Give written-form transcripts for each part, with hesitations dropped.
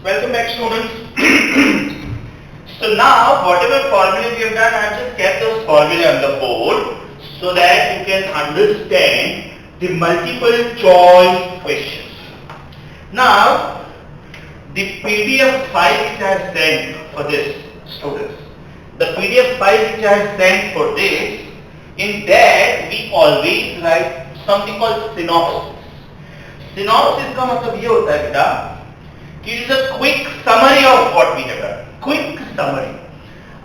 Welcome back, students. So now, whatever formulas you have done, I have just kept those formulas on the board so that you can understand the multiple choice questions. Now, the PDF file which I have sent for this, students, the PDF file which I have sent for this, in that we always write something called synopsis. Synopsis का मतलब ये होता है बेटा कि it is a quick summary of what we have done. Quick summary.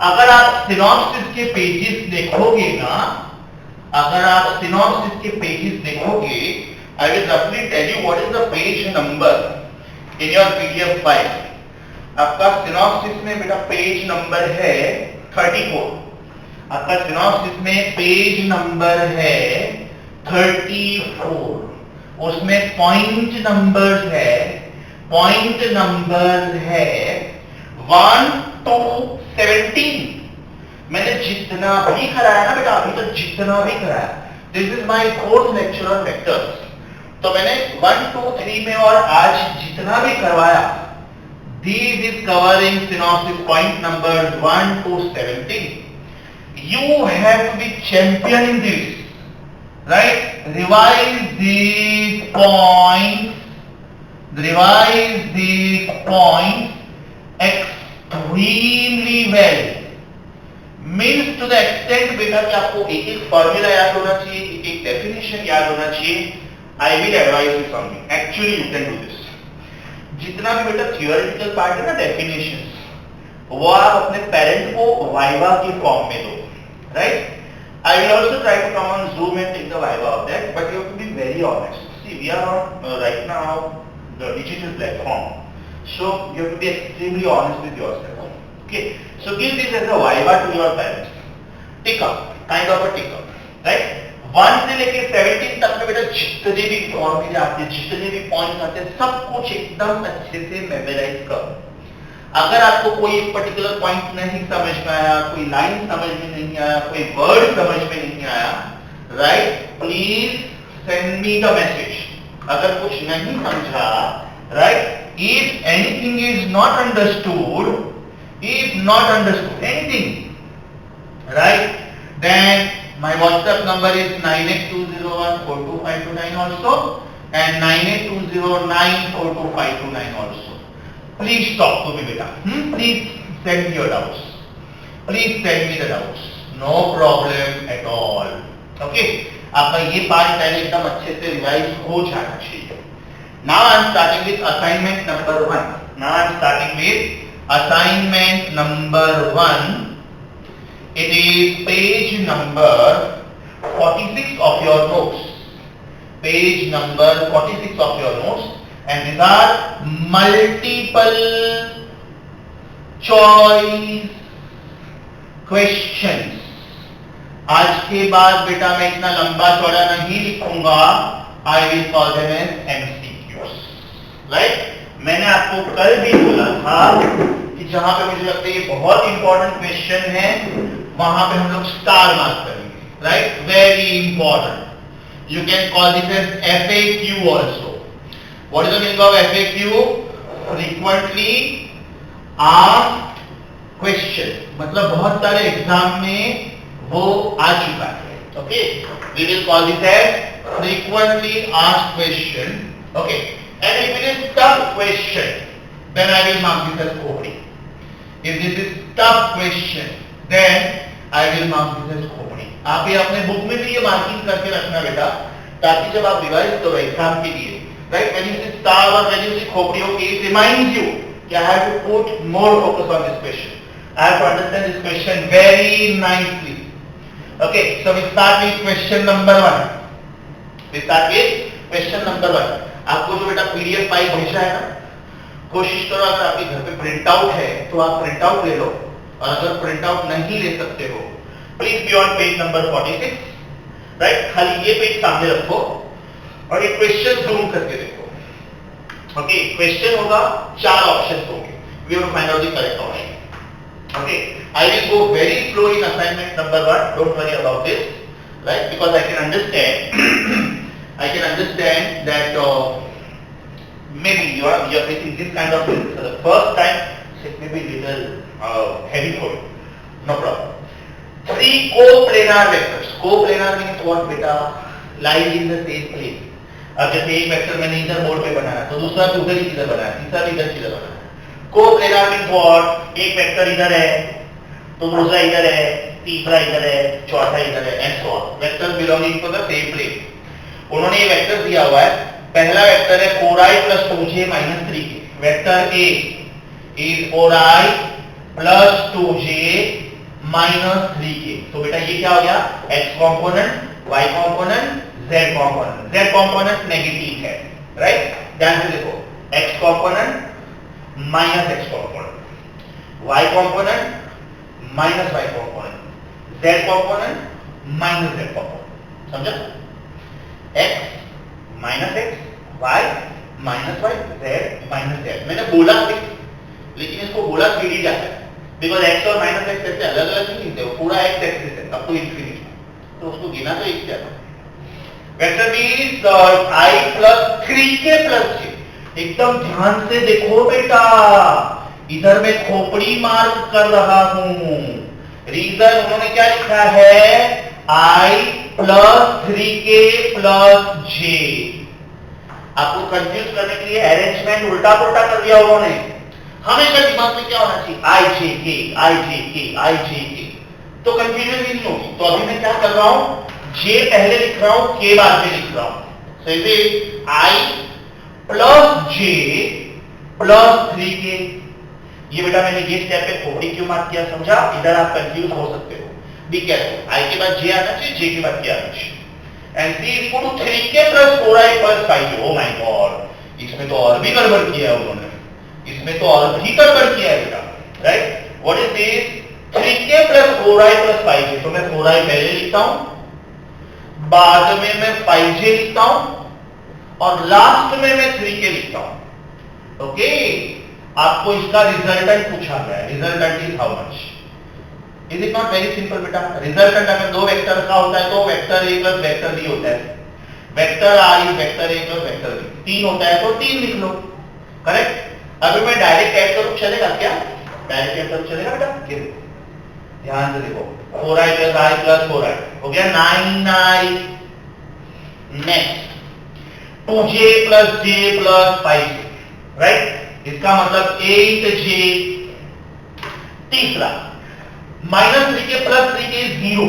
अगर आप synopsis के pages देखोगे ना, अगर आप synopsis के pages देखोगे, I will roughly tell you what is the page number in your PDF file. आपका synopsis में बेटा page number है 34. आपका synopsis में page number है 34. उसमें point numbers है, point number है 1 to 17. मैंने जितना भी कराया ना बेटा, अभी तक जितना भी कराया, this is my fourth lecture on vectors. तो मैंने 1 2 3 में और आज जितना भी करवाया, this is covering synopsis point number 1 to 17. You have to be champion in this, right? Revise these points. Revise these points extremely well. Means to the extent बेटा कि आपको एक एक फॉर्मूला याद होना चाहिए, एक एक डेफिनेशन याद होना चाहिए. I will advise you something. Actually, you can do this. जितना भी बेटा थियोरेटिकल पार्ट है ना, डेफिनेशंस, वो आप अपने पेरेंट को वाइवा के फॉर्म में दो, right? I will also try to come on Zoom and take the viva of that, but you have to be very honest. See, we are on right now the digital platform, so you have to be extremely honest with yourself. Okay, so give this as a viva to your parents. Tick up, kind of a tick up, right? 1 से लेके 17 तक में बेटा जितने भी फॉर्मूले आते हैं, जितने भी पॉइंट्स आते हैं, सब कुछ एकदम अच्छे से मेमोराइज करो. अगर आपको कोई एक पर्टिकुलर पॉइंट नहीं समझ में आया, कोई लाइन समझ में नहीं आया, कोई वर्ड समझ में नहीं आया, right, please send me the message. अगर कुछ नहीं समझा, right, if anything is not understood, anything, right, then my WhatsApp number is 9820142529 also and 9820942529 also. Please talk to me beta. Please send me your doubts. Please send me the doubts. No problem at all. Okay. आपका ये part पहले एकदम अच्छे से revise हो जाना चाहिए. Now I am starting with assignment number 1. Now I am starting with assignment number 1. It is page number 46 of your notes. Page number 46 of your notes. And these are multiple choice questions. आज के बाद बेटा मैं इतना लंबा चौड़ा नहीं लिखूंगा. I will call them as MCQs. Right? मैंने आपको कल भी बोला था कि जहां पे मुझे लगता है ये बहुत इंपॉर्टेंट क्वेश्चन है, वहां पे हम लोग स्टार मार्क करेंगे. Right? Very important. You can call this as FAQ also. What is the meaning of FAQ? Frequently asked question. मतलब बहुत सारे एग्जाम में वो आ चुका है. Okay? We will call this as frequently asked question. Okay? And if it is tough question, then I will mark this as खोपड़ी. If this is tough question, then I will mark this as खोपड़ी. आप ये अपने book में भी ये marking करके रखना बेटा, ताकि जब आप रिवाइज करो एग्जाम के लिए, right, when you see star or when you see khopri, okay, it reminds you that I have to put more focus on this question. I have to understand this question very nicely. Okay, so we start with question number 1. We start with question number 1. आपको जो बेटा PDF file भेजा है ना, कोशिश करो अगर आपके घर पे प्रिंट आउट है तो आप प्रिंट आउट ले लो, और अगर प्रिंट आउट नहीं ले सकते हो, please be on page number 46. Right, खाली ये पेज सामने रखो और ये क्वेश्चन जूम करके देखो. ओके, क्वेश्चन होगा, 4 ऑप्शंस होंगे. We have to find out the correct option. Okay, I will go very slow in assignment number 1. Don't worry about this, right, because I can understand that maybe you are facing this kind of first time, so it may be little heavy for you. No problem. 3 coplanar vectors. Coplanar means what beta? Lying in the same plane. अब जैसे एक vector मैंने इधर board पे बनाया तो दूसरा भी उधर ही किधर बनाया, तीसरा भी इधर बनाया. Coplanar means what? एक वेक्टर इधर है तो दूसरा इधर है, तीसरा इधर है, चौथा इधर है, and so on. Vectors belonging to the same plane. उन्होंने ये वेक्टर दिया हुआ है. पहला वेक्टर है 4i + 2j - 3k. Vector A is 4i + 2j - 3k. तो बेटा ये क्या हो गया? x component, y component, z component. z component negative है, राइट? ध्यान से देखो, x component minus x component, y component minus y component, z component minus z component. समझा? x minus x, y minus y, z minus z. मैंने बोला लेकिन इसको बोला सीधी जाता है, बिकॉज x और माइनस x ऐसे अलग अलग नहीं लिखते, वो पूरा x एक्सिस है अप टू इंफिनिटी, तो उसको गिना तो एक जाता है. Vector B is i + 3k + j. एकदम ध्यान से देखो बेटा, इधर मैं खोपड़ी मार्क कर रहा हूं. रीजन उन्होंने क्या लिखा है? i + 3k + j. आपको कंफ्यूज करने के लिए अरेंजमेंट उल्टा पुल्टा कर दिया उन्होंने. हमेशा दिमाग में क्या होना चाहिए? i j k. तो कंफ्यूजन ही नहीं होगी. तो अभी मैं क्या कर रहा हूं? j पहले लिख रहा हूं, k बाद में लिख रहा हूं. So is it i + j + 3k. ये बेटा मैंने ये स्टेप पे खोपड़ी क्यों मार्क किया, समझा? इधर आप कंफ्यूज हो सकते हो. Be careful. i के बाद j आना चाहिए, j के बाद क्या आना चाहिए. And c = 3k + 4i + 5j. Oh my God, इसमें तो और भी गड़बड़ किया है उन्होंने. इसमें तो और भी गड़बड़ किया है बेटा, right? What is this? 3k + 4i + 5j. तो मैं 4i पहले लिखता हूं, बाद में मैं 5j लिखता हूं, और लास्ट में मैं 3k लिखता हूं. ओके? आपको इसका रिजल्टेंट पूछा गया है. Resultant is how much? Is it not very simple बेटा? रिजल्टेंट अगर दो वेक्टर का होता है तो वेक्टर a + वेक्टर b होता है. Vector r is vector a + vector b. 3 होता है तो 3 लिख लो. करेक्ट? अभी मैं डायरेक्ट ऐड करूं, चलेगा क्या? डायरेक्ट ऐड करूं चलेगा बेटा? ये ध्यान से देखो, 4i + i + 4i हो गया 9i. Next 2j + j + 5j, right? इसका मतलब 8j. तीसरा -3k + 3k 0,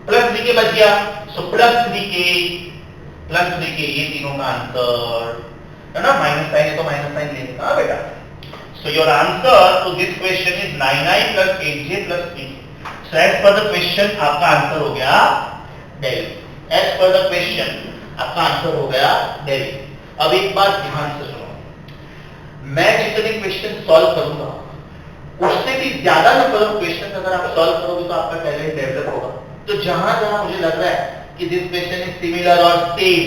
+3k बच गया, सो +3k + 3k. ये तीनों का आंसर है ना. माइनस साइन है तो माइनस साइन लेने का बेटा. So your answer to this question is 9i + 8j + 3k. So as per the question आपका आंसर हो गया Delhi. As per the question आपका आंसर हो गया दिल्ली. अब एक बात ध्यान से सुनो, मैं जितने क्वेश्चन सॉल्व करूंगा उससे भी ज्यादा नंबर ऑफ क्वेश्चन अगर आप सॉल्व करोगे तो आपका टैलेंट डेवलप होगा. तो जहां जहां मुझे लग रहा है कि दिस क्वेश्चन इज सिमिलर और same,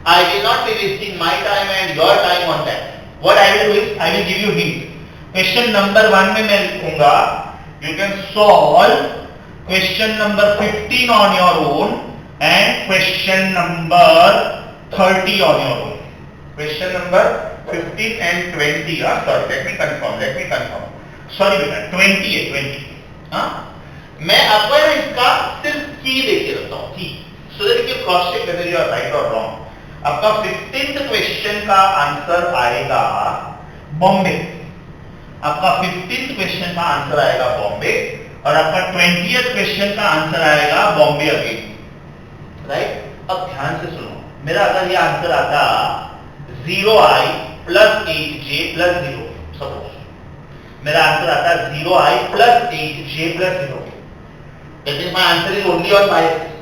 I will not be wasting my time and your time on that. What I will do is I will give you hint. Question number 1 में मैं लिखूंगा, you can solve question number 15 on your own and question number 30 on your own. Question number 15 and 20. Sorry, let me confirm. Sorry बेटा, 20 है 20. हाँ, मैं आपको इसका सिर्फ की देके रखता हूँ, की, so that you can cross check whether you are right or wrong. आपका 15th क्वेश्चन का आंसर आएगा बॉम्बे. आपका 15th क्वेश्चन का आंसर आएगा बॉम्बे, और आपका 20th क्वेश्चन का आंसर आएगा बॉम्बे अगेन, राइट? अब ध्यान से सुनो, मेरा अगर ये आंसर आता 0i + 8j + 0, सपोज मेरा आंसर आता 0i + 8j + 0, that means my answer is only on y axis,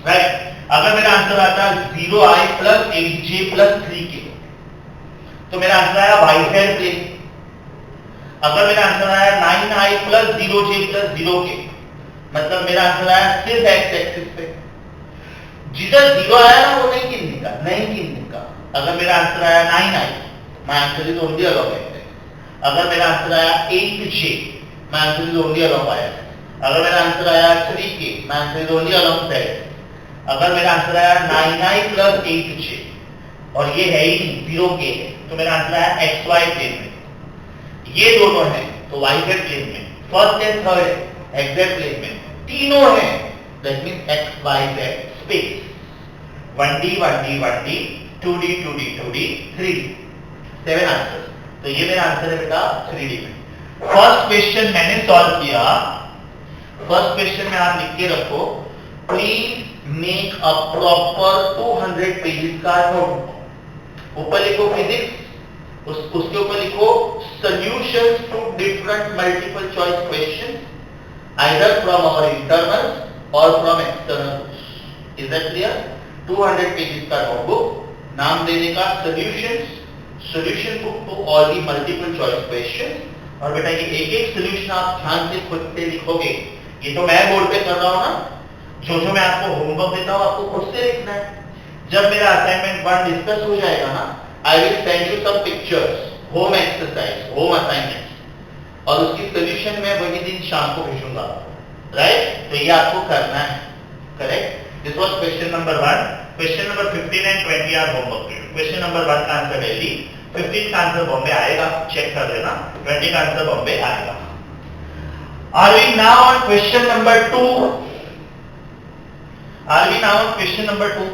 right? अगर मेरा आंसर आता 0i + 8j + 3k, तो मेरा आंसर आया yz प्लेन. अगर मेरा आंसर आया 9i + 0j + 0k, मतलब मेरा आंसर आया सिर्फ x एक्सिस पे. जिधर 0 आया ना वो नहीं गिनने का. अगर मेरा आंसर आया 9i, my answer is only along x axis. अगर मेरा आंसर आया 8j, my answer is only along y axis. अगर मेरा आंसर आया 3k, my answer is only along z axis. अगर मेरा आंसर आया 9i + 8j और ये है ही 0k, तो मेरा आंसर आया xy प्लेन में. ये दोनों हैं तो yz प्लेन में, first and third x plane में, तीनों हैं that means x y z space 1D 1D 1D 2D 2D 2D 3D 7 answers. तो ये मेरा आंसर है बेटा 3D में। फर्स्ट क्वेश्चन मैंने सॉल्व किया। फर्स्ट क्वेश्चन में आप लिख के रखो, please make a proper 200 pages का नोटबुक। ऊपर लिखो फिजिक्स, उसके ऊपर लिखो solutions to different multiple choice questions either from our internal और from external. Is that clear? 200 pages का नोटबुक, नाम देने का solution book to all the multiple choice questions. और बेटा ये एक एक सॉल्यूशन आप ध्यान से खुद से लिखोगे। ये तो मैं बोर्ड पे कर रहा हूं ना, जो मैं आपको होमवर्क देता हूं आपको खुद से लिखना है। जब मेरा असाइनमेंट 1 डिस्कस हो जाएगा ना, I will send you some pictures, home exercise, home assignments, और उसकी सोल्यूशन मैं वही दिन शाम को भेजूंगा, राइट? तो ये आपको करना है, correct? This was question number 1। Question number 15 and 20 are homework. Question number 1 का आंसर दिल्ली, 15 का आंसर बॉम्बे आएगा, चेक कर लेना, 20 का आंसर बॉम्बे आएगा। Are we now on question number 2? Are we now on question number 2?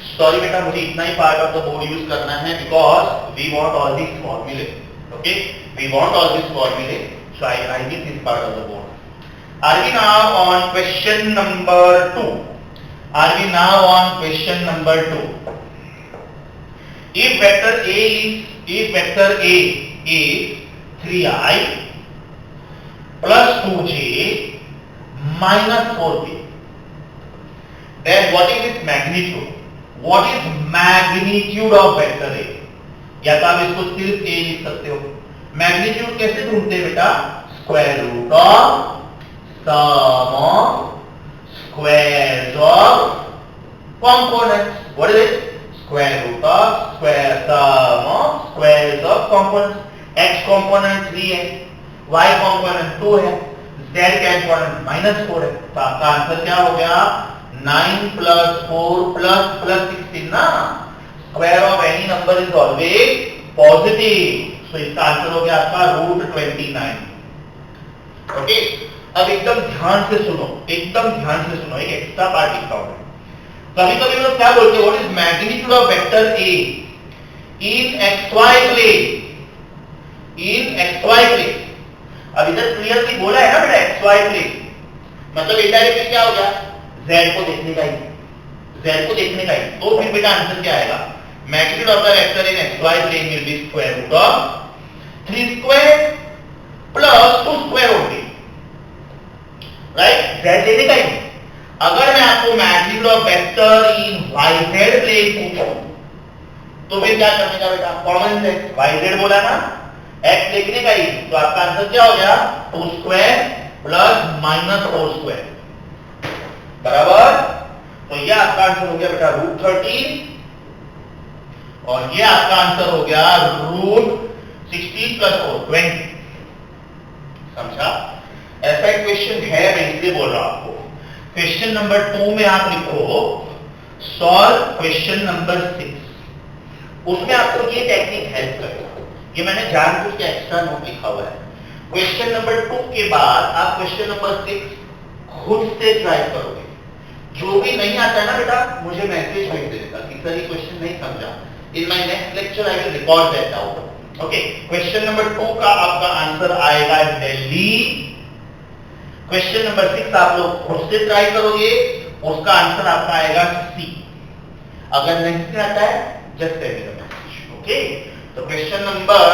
Sorry बेटा, मुझे इतना ही part of the board use करना है because we want all this फॉर्मूले। Okay, we want all this फॉर्मूले, so I need this part of the board. Are we now on question number 2? Are we now on question number 2? If vector A is 3i plus 2j minus 4k, then what is its magnitude? What is magnitude of vector A? या तो आप इसको सिर्फ A लिख सकते हो। Magnitude कैसे ढूंढते हैं बेटा? Square root of sum of squares of components. What is it? Square root of square sum of squares of components. x component 3 है, y कंपोनेंट 2 है, z कंपोनेंट -4 है। तो आपका आंसर क्या हो गया? 9 plus 4 plus 16 ना। Square of any number is always positive, so इसका आंसर हो गया आपका √29। ओके, अब एकदम ध्यान से सुनो, एकदम ध्यान से सुनो, एक एक्स्ट्रा पार्ट लिखता हूं। कभी कभी लोग क्या बोलते हैं, what is magnitude of vector A in xy plane? In xy plane, अब इधर क्लियरली बोला है ना बेटा xy प्लेन, मतलब इनडायरेक्टली क्या हो गया? z को देखने का ही, z को देखने का ही। तो फिर बेटा आंसर क्या आएगा? Magnitude of the vector in xy plane will be square root of 3 square plus 2 square only, right? z लेने का ही। अगर मैं आपको magnitude of vector in yz plane पूछूं तो फिर क्या करने का बेटा? कॉमन सेंस, yz बोला ना, x देखने का ही, तो आपका आंसर क्या हो गया? 2 स्क्वायर प्लस -4 स्क्वायर बराबर। तो ये आपका आंसर हो गया बेटा √13 और ये आपका आंसर हो गया √16 + 4 20। समझा? ऐसा एक क्वेश्चन है, मैं इसलिए बोल रहा हूं आपको। क्वेश्चन नंबर 2 में आप लिखो सॉल्व क्वेश्चन नंबर 6। उसमें आपको ये टेक्निक हेल्प करेगा, ये मैंने जानबूझ के एक्स्ट्रा नोट लिखा हुआ है। क्वेश्चन नंबर 2 के बाद आप क्वेश्चन नंबर 6 खुद से ट्राई करोगे। जो भी नहीं आता है ना बेटा, मुझे मैसेज भेज देगा कि सर ये क्वेश्चन नहीं समझा। In my next lecture I will record that doubt. Okay, question number 2 का आपका आंसर आएगा दिल्ली। क्वेश्चन नंबर 6 आप लोग खुद से ट्राई करोगे, उसका आंसर आपका आएगा सी। अगर नहीं आता है just send me the message. Okay, तो क्वेश्चन नंबर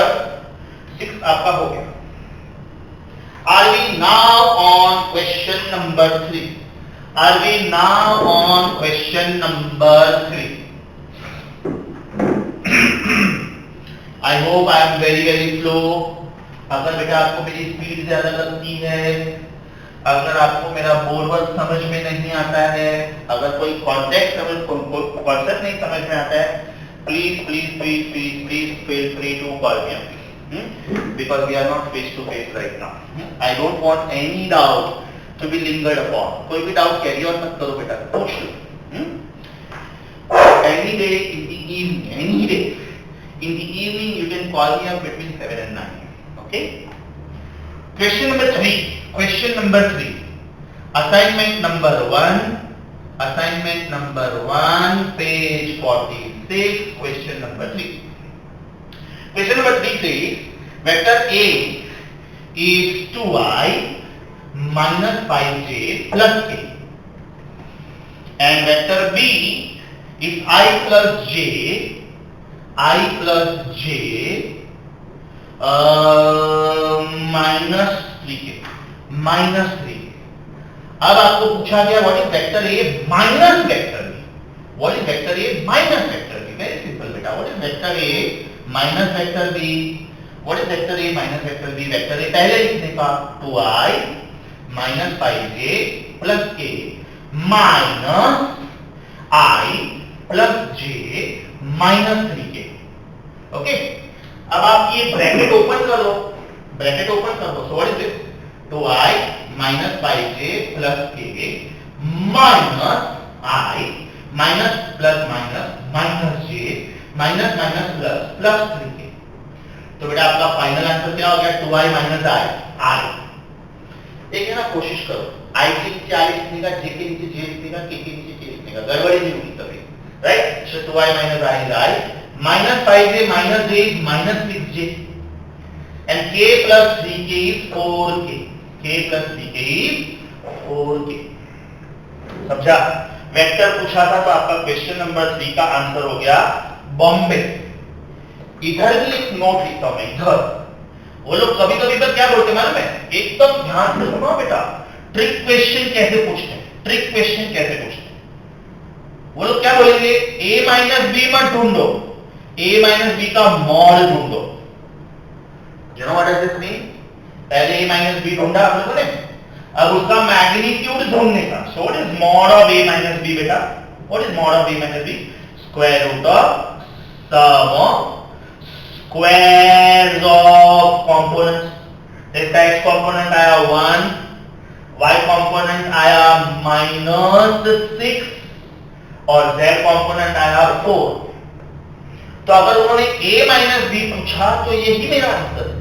6 आपका हो गया। Are we now on question number 3? Are we now on question number 3? I hope I am very slow. अगर बेटा आपको मेरी स्पीड ज्यादा लगती है, अगर आपको मेरा बोलवर्क समझ में नहीं आता है, अगर कोई कॉन्टेक्स्ट कॉन्सेप्ट नहीं समझ में आता है, please feel free to call me up, because we are not face to face right now. I don't want any doubt to be lingered upon. कोई भी डाउट कैरी ऑन मत करो बेटा, पूछ लो। Any day in the evening you can call me up between 7 and 9. Okay. Question number 3. Question number 3. Assignment number 1. Assignment number 1, page 46. Question number 3. Question number 3 says vector A is 2i minus 5j plus k, and vector B is I plus j minus 3k. अब आपको पूछा गया what is vector A minus vector B. What is vector A minus vector B? Very simple बेटा. What is vector A minus vector B? What is vector A minus vector B? Vector A पहले लिखने का 2i minus 5j plus k minus i plus j minus 3k. Okay. अब आप ये bracket open करो. So what is this? 2i minus 5j plus k minus I minus plus minus j minus plus 3k. तो बेटा आपका final answer क्या हो गया? 2i minus I. एक है ना, कोशिश करो I के नीचे I लिखने का, j के नीचे j लिखने का, k के नीचे k लिखने का, गड़बड़ी नहीं होगी कभी. Right. So 2i minus I is I, minus 5j minus j is minus 6j, and k plus 3k is 4k. k plus 3k is 4k. समझा? वेक्टर पूछा था तो आपका क्वेश्चन नंबर 3 का आंसर हो गया बॉम्बे. इधर भी एक नोट लिखता हूं मैं. इधर वो लोग कभी कभी पर क्या बोलते मालूम है? एकदम ध्यान से सुनो बेटा. ट्रिक क्वेश्चन कैसे पूछते हैं? वो लोग क्या बोलेंगे? a माइनस बी मत ढूंढो, a माइनस बी का मॉड ढूंढो. You know what does this mean? पहले a माइनस बी ढूंढा आप लोगों ने, अब उसका मैग्नीट्यूड ढूंढने का. So what is mod of a minus B बेटा? What is mod of a minus B? Square root of sum of squares of components. इसका x कंपोनेंट आया 1, y कंपोनेंट आया -6 और z कंपोनेंट आया 4. तो अगर उन्होंने a माइनस बी पूछा तो यही मेरा आंसर है.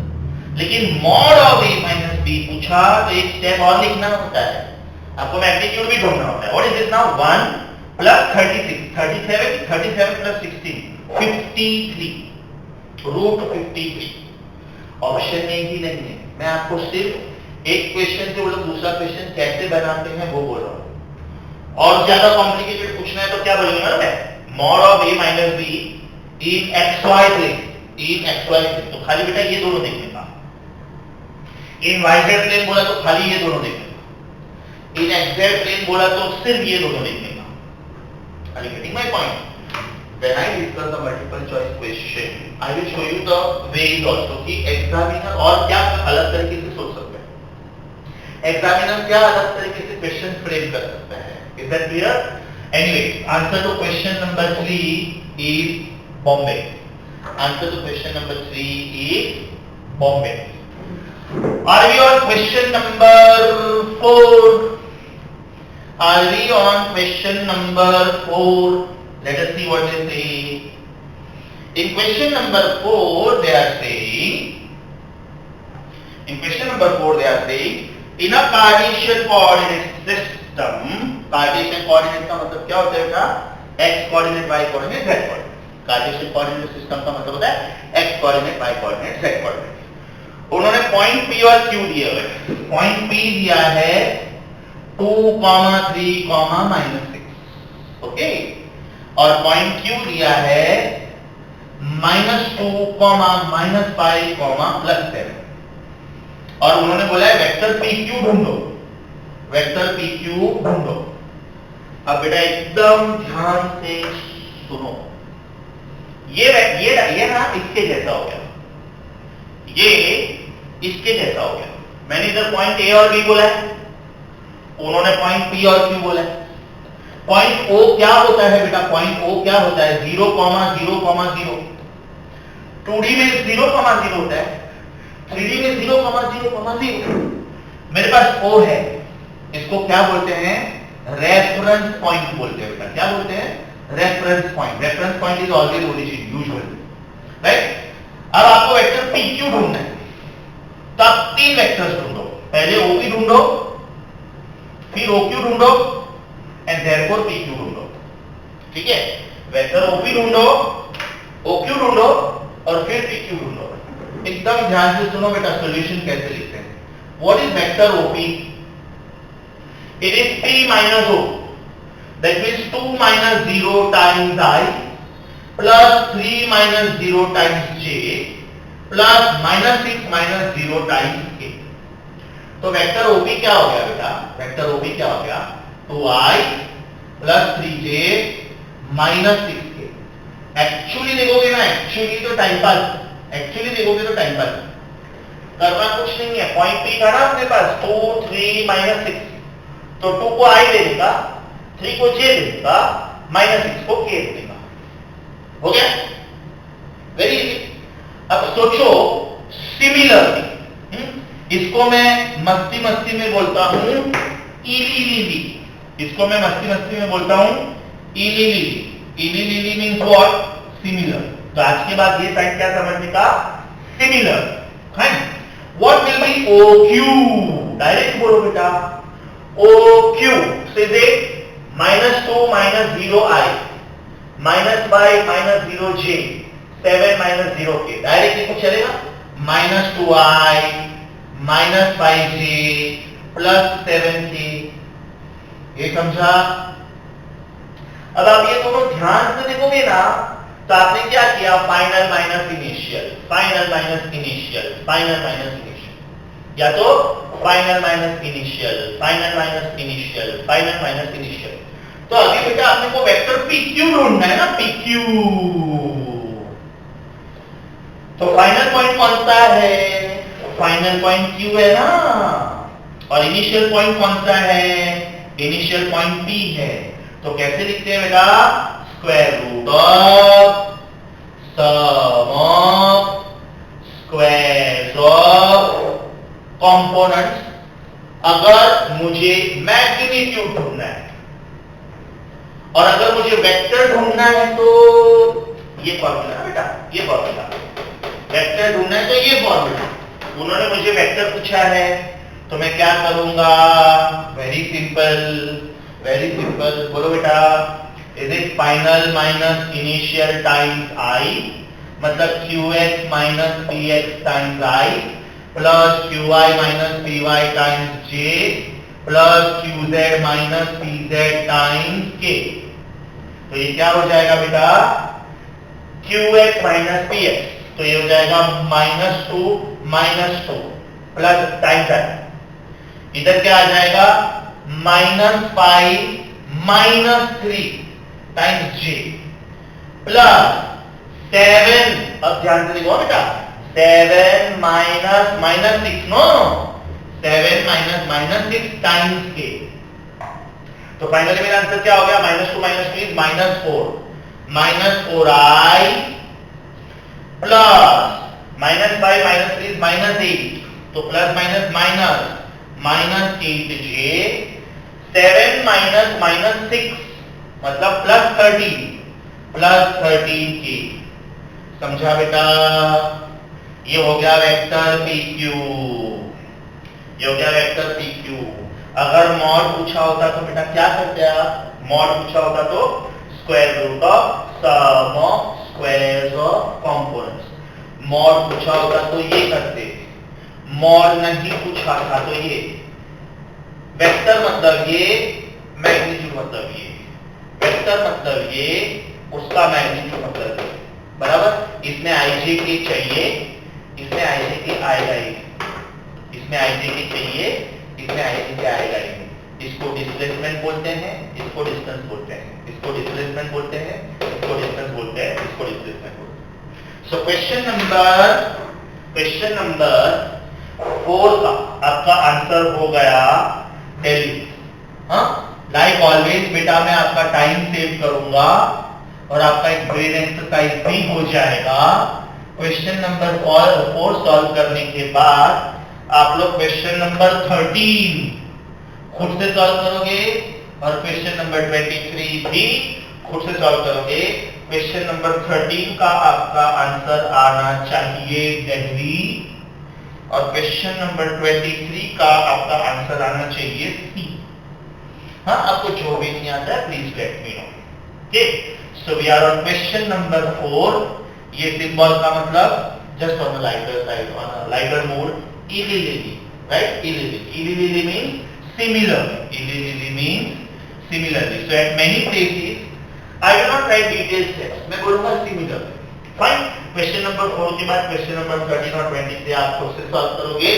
लेकिन mod of a minus B पूछा तो एक स्टेप और लिखना होता है, आपको मैग्नीट्यूड भी ढूंढना होता है. What is this now? 1 plus 37 plus 16 53 root 53. Option में ही नहीं है. मैं आपको सिर्फ एक क्वेश्चन से वो लोग दूसरा क्वेश्चन कैसे बनाते हैं वो बोल रहा हूं. और ज्यादा कॉम्प्लिकेटेड पूछना है तो क्या बोलेंगे मालूम है? Mod of a minus B in xy plane. तो खाली बेटा ये दोनों देखने का. इन yz प्लेन बोला तो खाली ये दोनों देखने का. इन xz प्लेन बोला तो सिर्फ ये दोनों देखने का. Are you getting my point? When I discuss the multiple choice question, I will show you the ways also कि एग्जामिनर और क्या अलग तरीके से सोच सकते हैं. एग्जामिनर क्या अलग तरीके से क्वेश्चन फ्रेम कर सकता है. Is that clear? Anyway, answer to question number 3 is Bombay. Answer to question number 3 is Bombay. Are we on question number 4? Are we on question number 4? Let us see what they say. In question number 4 they are saying, in a Cartesian coordinate system, Cartesian coordinate का मतलब क्या होता है बेटा? x coordinate, y coordinate, z coordinate. Cartesian coordinate system का मतलब होता है x coordinate, y coordinate, z coordinate. उन्होंने पॉइंट P और Q दिए हुए. पॉइंट P दिया है 2, 3, -6. ओके. और पॉइंट Q दिया है -2, -5, +7. और उन्होंने बोला है वेक्टर PQ ढूंढो. अब बेटा एकदम ध्यान से सुनो. ये ना इसके जैसा हो गया. ये इसके जैसा हो गया. मैंने इधर पॉइंट A और B बोला है, उन्होंने पॉइंट P और Q बोला है. पॉइंट O क्या होता है बेटा? पॉइंट O क्या होता है? 0, 0, 0. 2D में 0, 0 होता है, 3D में 0, 0, 0. मेरे पास O है, इसको क्या बोलते हैं? रेफरेंस पॉइंट बोलते हैं बेटा. क्या बोलते हैं? Reference point. Reference point is always origin usually. Right. अब आपको वेक्टर PQ ढूंढना है. तीन वेक्टर्स ढूंढो, पहले OP ढूंढो, फिर OQ ढूंढो एंड देयरफॉर PQ ढूंढो। ठीक है, वेक्टर OP ढूंढो, OQ ढूंढो और फिर PQ ढूंढो। एकदम ध्यान से सुनो बेटा, सॉल्यूशन कैसे लिखते हैं। What is vector OP? It is P minus O, that means 2 minus 0 times I plus 3 minus 0 times J plus minus 6 minus 0 times K। तो वेक्टर OP क्या हो गया बेटा? वेक्टर OP क्या हो गया? 2I plus 3J minus 6K। Actually देखोगे ना, एक्चुअली तो टाइम पास, एक्चुअली देखोगे तो टाइम पास, करना कुछ नहीं है। पॉइंट P था ना अपने पास 2 3 minus 6, तो 2 को I ले लेगा, 3 को J ले लेगा, minus 6 को K ले लेगा। हो गया? Very easy. अब सोचो सिमिलरली, इसको मैं मस्ती मस्ती में बोलता हूं इली लिली, इसको मैं मस्ती मस्ती में बोलता हूं इली लिली। इली लिली मीन्स व्हाट? सिमिलर। तो आज के बाद ये साइड क्या समझने का? Similar. What will be OQ? Direct बोलो बेटा, OQ से दे -2 minus 0I minus 5 minus 0J 7 minus 0K। Direct लिखो चलेगा, -2I minus 5J plus 7K। ये समझा? अब आप ये दोनों ध्यान से देखोगे ना, तो आपने क्या किया? Final minus initial, final minus initial, final minus initial, या तो final minus initial, final minus initial, final minus initial. तो अभी बेटा आपने को वेक्टर PQ ढूंढना है ना, PQ। तो फाइनल पॉइंट कौन सा है? फाइनल पॉइंट Q है ना, और इनिशियल पॉइंट कौन सा है? इनिशियल पॉइंट P है। तो कैसे लिखते हैं बेटा? Square root of sum of squares of components, अगर मुझे मैग्नीट्यूड ढूंढना है। और अगर मुझे वेक्टर ढूंढना है तो ये फॉर्मूला बेटा, ये फॉर्मूला। वेक्टर ढूंढना है तो ये फॉर्मूला। उन्होंने मुझे वेक्टर पूछा है तो मैं क्या करूंगा? Very simple, very simple. बोलो बेटा, is it final minus initial times I, मतलब QX minus PX times I plus QI minus PY times J plus QZ minus PZ times K। तो ये क्या हो जाएगा बेटा? QX माइनस PX, तो ये हो जाएगा -2 प्लस टाइम्स I। इधर क्या आ जाएगा? -5 -3 टाइम्स J प्लस 7, अब ध्यान से देखो बेटा, 7 माइनस 6, नो 7 -6 टाइम्स K। तो फाइनली मेरा आंसर क्या हो गया? -2 -2 इज -4, -4I प्लस -5 -3 इज -8, तो प्लस माइनस माइनस -8J 7 -6 मतलब प्लस 13K। समझा बेटा? ये हो गया वेक्टर PQ, ये हो गया वेक्टर PQ। अगर मॉड पूछा होता तो बेटा क्या करते आप? मॉड पूछा होता तो square root of sum of squares of components. Mod पूछा होता तो ये करते, मॉड नहीं पूछा था तो ये। वेक्टर मतलब ये, मैग्नीट्यूड मतलब ये। वेक्टर मतलब ये, उसका मैग्नीट्यूड मतलब ये। बराबर? इसमें IJ के चाहिए, इसमें IJ के आएगा ही, इसमें IJ के चाहिए, इसमें IJ के आएगा ही। इसको डिस्प्लेसमेंट बोलते हैं, इसको डिस्टेंस बोलते हैं, इसको डिस्प्लेसमेंट बोलते हैं, इसको डिस्टेंस बोलते हैं, इसको डिस्प्लेसमेंट बोलते हैं। सो क्वेश्चन नंबर 4 का आपका आंसर हो गया दिल्ली। हाँ, लाइक ऑलवेज बेटा मैं आपका टाइम सेव करूंगा और आपका एक ब्रेन एक्सरसाइज भी हो जाएगा। क्वेश्चन नंबर 4 सॉल्व करने के बाद आप लोग क्वेश्चन नंबर 13 खुद से सॉल्व करोगे और क्वेश्चन नंबर 23 भी खुद से सॉल्व करोगे। क्वेश्चन नंबर 13 का आपका आंसर आना चाहिए दिल्ली, और क्वेश्चन नंबर 23 का आपका आंसर आना चाहिए सी। हाँ, आपको जो भी नहीं आता है please let me know. Okay, so we are on question number 4। ये सिंबल का मतलब just on the lighter side, on a lighter mode, इलिलिली, राइट? इलिलिली मींस सिमिलरली, इलिलिली means similarly. So at many places I will not write details text, मैं बोलूंगा similar. Fine, question number 4 के बाद क्वेश्चन नंबर 13 और 20 से आप खुद से सॉल्व करोगे।